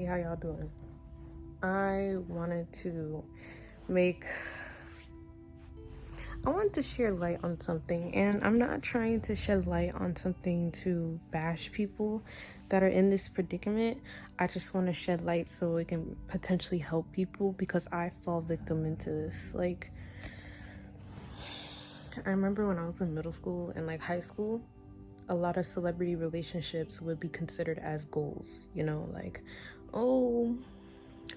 how y'all doing? I wanted to make I wanted to share light on something, and I'm not trying to shed light on something to bash people that are in this predicament. I just want to shed light so it can potentially help people, because I fall victim into this. Like, I remember when I was in middle school and like high school, a lot of celebrity relationships would be considered as goals, you know, like, oh,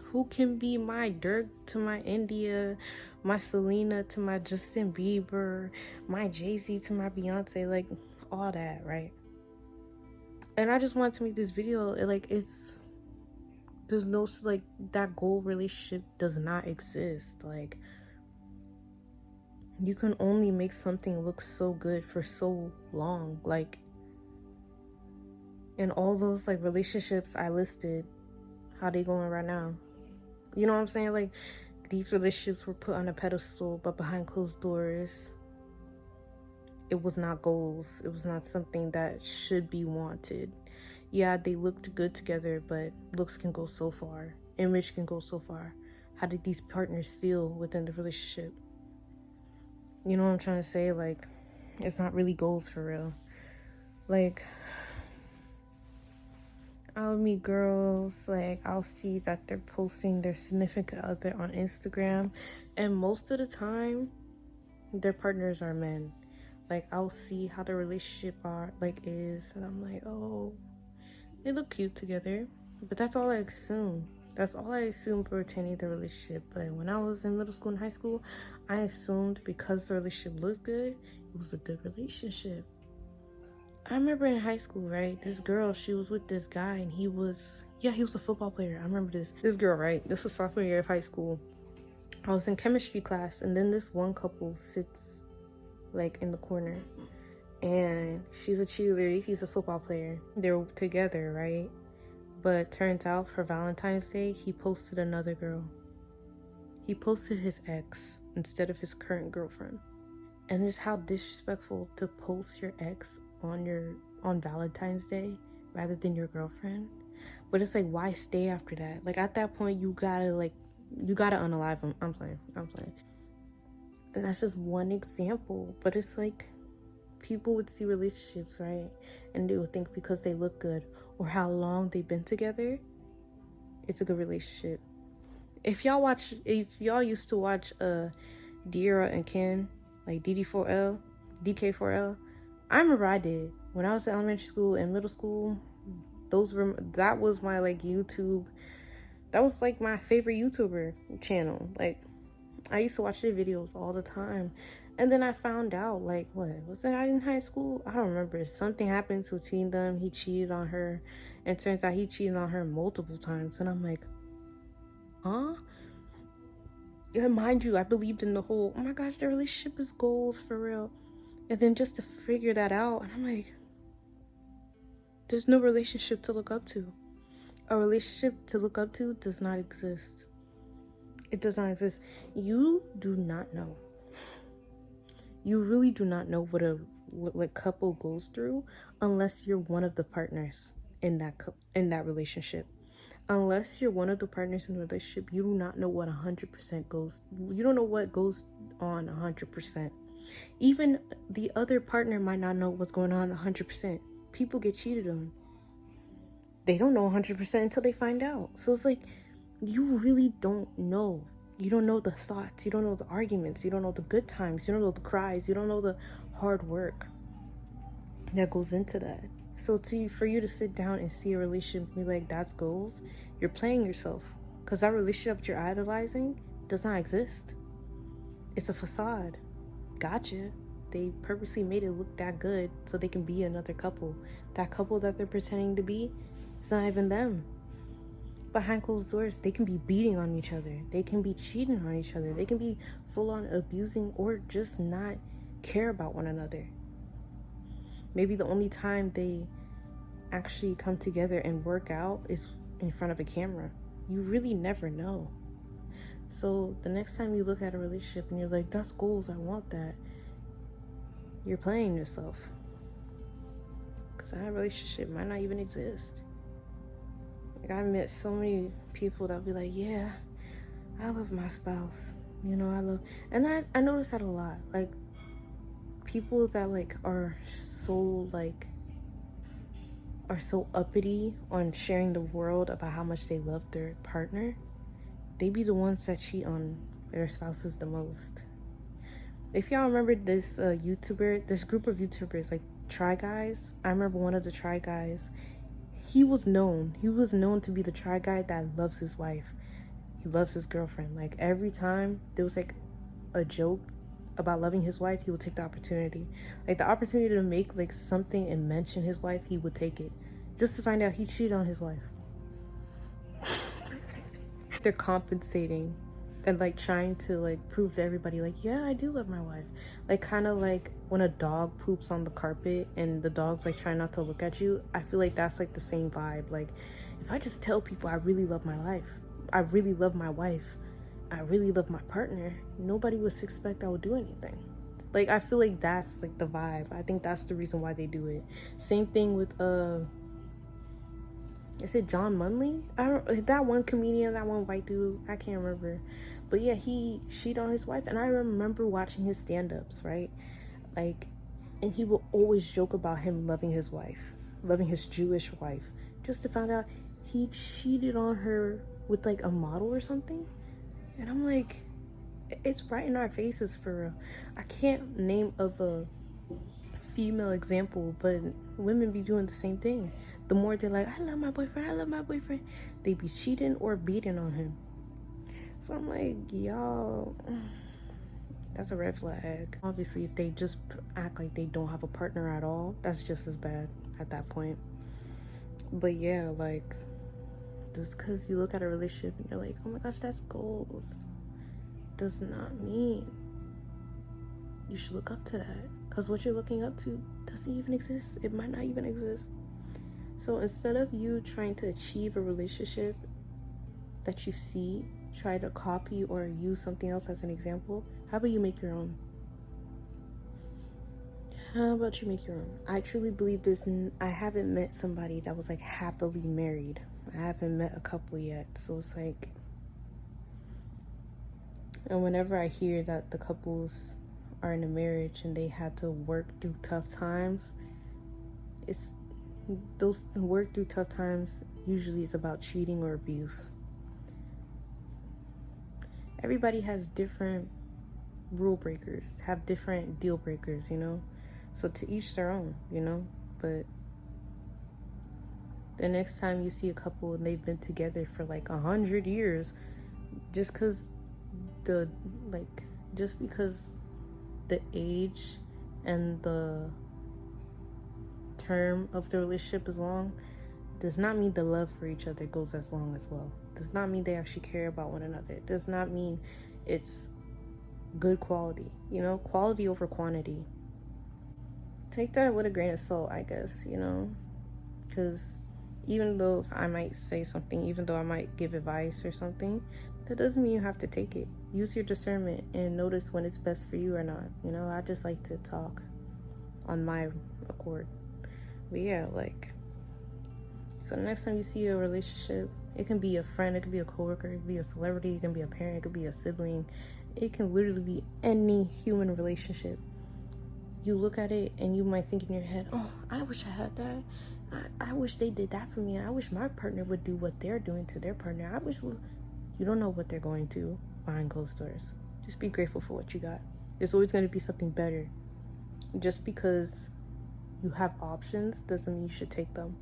who can be my Dirk to my India, my Selena to my Justin Bieber, my Jay-Z to my Beyonce, like all that, right? And I just wanted to make this video, there's no, like, that goal relationship does not exist. Like, you can only make something look so good for so long. Like, in all those like relationships I listed, how they going right now? You know what I'm saying? Like, these relationships were put on a pedestal, but behind closed doors, it was not goals. It was not something that should be wanted. Yeah, they looked good together, but looks can go so far. Image can go so far. How did these partners feel within the relationship? You know what I'm trying to say? Like, it's not really goals for real. Like, I'll meet girls, like, I'll see that they're posting their significant other on Instagram, and most of the time, their partners are men. Like, I'll see how the relationship is, and I'm like, oh, they look cute together. But that's all I assume. That's all I assumed pertaining to the relationship. But when I was in middle school and high school, I assumed because the relationship looked good, it was a good relationship. I remember in high school, right? This girl, she was with this guy, and he was a football player. I remember this. This girl, right? This was sophomore year of high school. I was in chemistry class, and then this one couple sits like in the corner, and she's a cheerleader, he's a football player. They're together, right? But turns out for Valentine's Day, he posted another girl. He posted his ex instead of his current girlfriend. And it's how disrespectful to post your ex on Valentine's Day rather than your girlfriend. But it's like, why stay after that? Like, at that point, you gotta unalive him. I'm playing. And that's just one example. But it's like, people would see relationships, right? And they would think because they look good or how long they've been together, it's a good relationship. If y'all used to watch Deera and Ken, like DD4L, DK4L, I remember I did. When I was in elementary school and middle school, that was my like YouTube, that was like my favorite YouTuber channel. Like, I used to watch their videos all the time. And then I found out, like, what was that in high school? I don't remember. Something happened between them. He cheated on her, and it turns out he cheated on her multiple times. And I'm like, huh? And mind you, I believed in the whole, oh my gosh, their relationship is goals for real. And then just to figure that out, and I'm like, there's no relationship to look up to. A relationship to look up to does not exist. It does not exist. You do not know. You really do not know what a couple goes through unless you're one of the partners in that relationship. Unless you're one of the partners in the relationship, you do not know what 100% goes. You don't know what goes on 100%. Even the other partner might not know what's going on 100%. People get cheated on. They don't know 100% until they find out. So it's like, you really don't know. You don't know the thoughts. You don't know the arguments. You don't know the good times. You don't know the cries. You don't know the hard work that goes into that. So for you to sit down and see a relationship and be like, that's goals, you're playing yourself. Because that relationship you're idolizing does not exist. It's a facade. Gotcha. They purposely made it look that good so they can be another couple. That couple that they're pretending to be, it's not even them. Behind closed doors, they can be beating on each other. They can be cheating on each other. They can be full on abusing or just not care about one another. Maybe the only time they actually come together and work out is in front of a camera. You really never know. So the next time you look at a relationship and you're like, that's goals, I want that, you're playing yourself. Because that relationship might not even exist. Like, I met so many people that be like, yeah, I love my spouse. You know, I love, and I notice that a lot. Like, people that like are so uppity on sharing the world about how much they love their partner, they be the ones that cheat on their spouses the most. If y'all remember this this group of YouTubers, like Try Guys, I remember one of the Try Guys, he was known to be the Try Guy that loves his wife. He loves his girlfriend. Like, every time there was like a joke about loving his wife, he would take the opportunity. Like, the opportunity to make like something and mention his wife, he would take it. Just to find out he cheated on his wife. They're compensating and like trying to like prove to everybody, like, yeah, I do love my wife. Like, kind of like when a dog poops on the carpet and the dog's like trying not to look at you. I feel like that's like the same vibe. Like, if I just tell people I really love my life, I really love my wife, I really love my partner, nobody would suspect I would do anything. Like, I feel like that's like the vibe. I think that's the reason why they do it. Same thing with is it John Munley? I don't, that one comedian, that one white dude, I can't remember. But yeah, he cheated on his wife, and I remember watching his stand-ups, right? Like, and he would always joke about him loving his wife, loving his Jewish wife, just to find out he cheated on her with like a model or something. And I'm like, it's right in our faces for real. I can't name of a female example, but women be doing the same thing. The more they're like, I love my boyfriend, they be cheating or beating on him. So I'm like, y'all, that's a red flag. Obviously, if they just act like they don't have a partner at all, that's just as bad at that point. But yeah, like, just because you look at a relationship and you're like, oh my gosh, that's goals, does not mean you should look up to that. Because what you're looking up to doesn't even exist. It might not even exist. So instead of you trying to achieve a relationship that you see, try to copy or use something else as an example, how about you make your own? How about you make your own? I truly believe I haven't met somebody that was like happily married. I haven't met a couple yet. So it's like, and whenever I hear that the couples are in a marriage and they had to work through tough times, it's those work through tough times usually is about cheating or abuse. Everybody has different rule breakers, have different deal breakers, you know? So to each their own, you know? But the next time you see a couple and they've been together for like 100 years, just because the age and the term of the relationship is long, does not mean the love for each other goes as long as well. Does not mean they actually care about one another. It does not mean it's good quality, you know? Quality over quantity. Take that with a grain of salt, I guess, you know? Because even though I might say something, even though I might give advice or something, that doesn't mean you have to take it. Use your discernment and notice when it's best for you or not. You know, I just like to talk on my accord. But yeah, like, so the next time you see a relationship, it can be a friend, it could be a coworker, it could be a celebrity, it can be a parent, it could be a sibling. It can literally be any human relationship. You look at it and you might think in your head, oh, I wish I had that. I wish they did that for me. I wish my partner would do what they're doing to their partner. You don't know what they're going to behind closed doors. Just be grateful for what you got. There's always going to be something better. Just because you have options doesn't mean you should take them.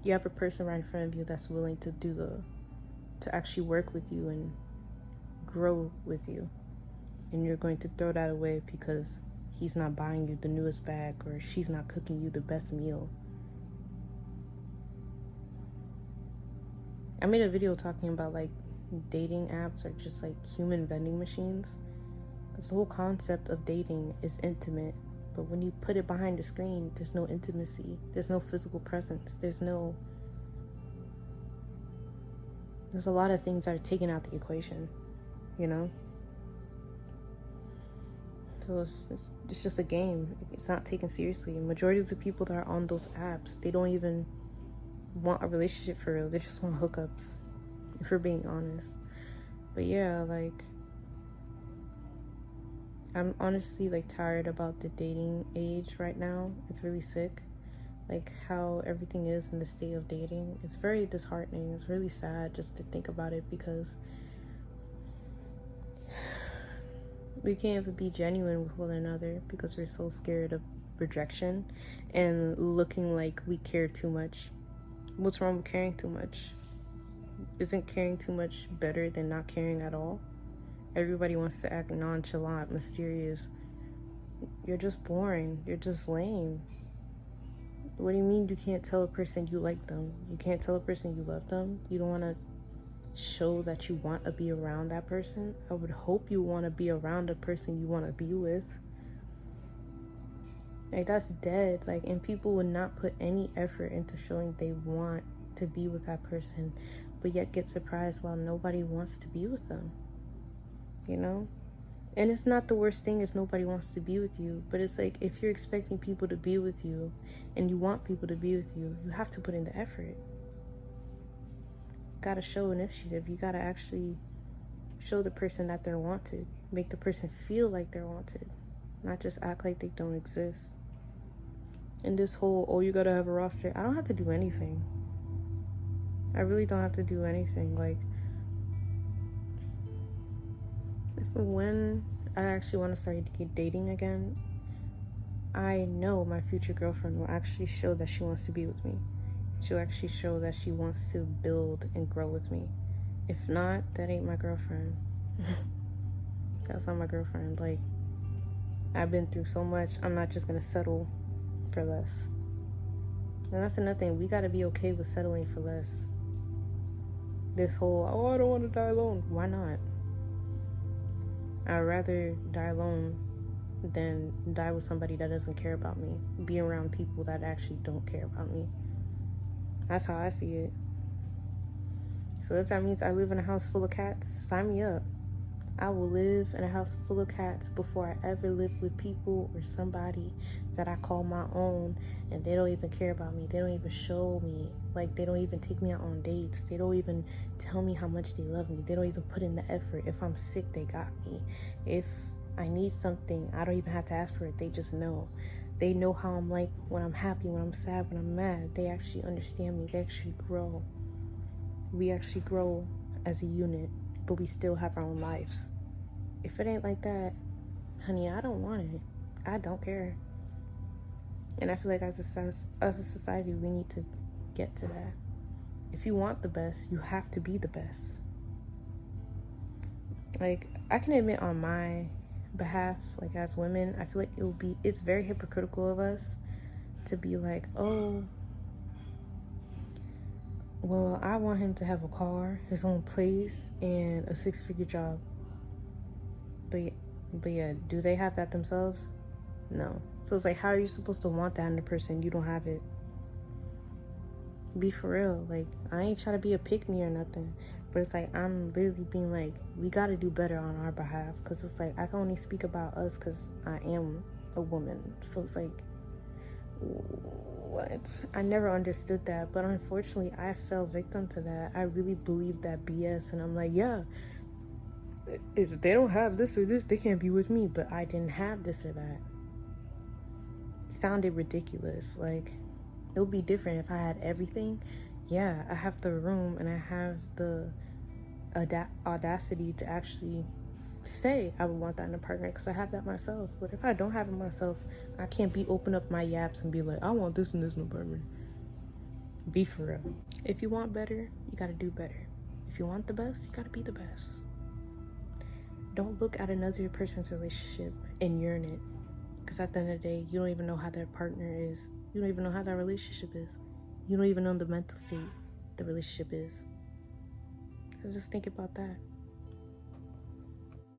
You have a person right in front of you that's willing to to actually work with you and grow with you. And you're going to throw that away because he's not buying you the newest bag or she's not cooking you the best meal. I made a video talking about like dating apps are just like human vending machines. This whole concept of dating is intimate, but when you put it behind the screen, there's no intimacy, there's no physical presence, there's a lot of things that are taken out the equation, you know? So it's just a game. It's not taken seriously. And majority of the people that are on those apps, they don't even want a relationship for real. They just want hookups, if we're being honest. But yeah, like, I'm honestly like tired about the dating age right now. It's really sick. Like how everything is in the state of dating. It's very disheartening. It's really sad just to think about it, because we can't even be genuine with one another because we're so scared of rejection and looking like we care too much. What's wrong with caring too much? Isn't caring too much better than not caring at all? Everybody wants to act nonchalant, mysterious. You're just boring. You're just lame. What do you mean you can't tell a person you like them? You can't tell a person you love them? You don't want to show that you want to be around that person? I would hope you want to be around a person you want to be with. Like, that's dead. Like, and people would not put any effort into showing they want to be with that person, but yet get surprised while nobody wants to be with them, you know? And it's not the worst thing if nobody wants to be with you, but it's like, if you're expecting people to be with you and you want people to be with you, you have to put in the effort. You gotta show initiative. You gotta actually show the person that they're wanted. Make the person feel like they're wanted, not just act like they don't exist. And this whole, oh, you gotta have a roster, I don't have to do anything. I really don't have to do anything. Like, when I actually want to start dating again, I know my future girlfriend will actually show that she wants to be with me. She'll actually show that she wants to build and grow with me. If not, that ain't my girlfriend. That's not my girlfriend. Like, I've been through so much. I'm not just gonna settle for less. And that's another thing. We gotta be okay with settling for less. This whole, oh, I don't want to die alone. Why not? I'd rather die alone than die with somebody that doesn't care about me. Be around people that actually don't care about me. That's how I see it. So if that means I live in a house full of cats, sign me up. I will live in a house full of cats before I ever live with people or somebody that I call my own, and they don't even care about me. They don't even show me. Like, they don't even take me out on dates. They don't even tell me how much they love me. They don't even put in the effort. If I'm sick, they got me. If I need something, I don't even have to ask for it. They just know. They know how I'm like when I'm happy, when I'm sad, when I'm mad. They actually understand me. They actually grow. We actually grow as a unit, but we still have our own lives. If it ain't like that, honey, I don't want it. I don't care. And I feel like as a society, we need to get to that. If you want the best, you have to be the best. Like, I can admit on my behalf, like, as women, I feel like it's very hypocritical of us to be like, oh, well, I want him to have a car, his own place, and a 6-figure job. But yeah, do they have that themselves? No. So it's like, how are you supposed to want that in a person? You don't have it. Be for real. Like, I ain't trying to be a pick-me or nothing, but it's like, I'm literally being like, we got to do better on our behalf, because it's like, I can only speak about us because I am a woman. So it's like, what? I never understood that, but unfortunately I fell victim to that. I really believed that BS, and I'm like, yeah, if they don't have this or this, they can't be with me. But I didn't have this or that. It sounded ridiculous. Like, it would be different if I had everything. Yeah, I have the room and I have the audacity to actually say I would want that in a partner, because I have that myself. But if I don't have it myself, I can't open up my yaps and be like, I want this and this in a partner. Be for real. If you want better, you gotta do better. If you want the best, you gotta be the best. Don't look at another person's relationship and yearn it, because at the end of the day, you don't even know how their partner is. You don't even know how that relationship is. You don't even know the mental state the relationship is. So just think about that.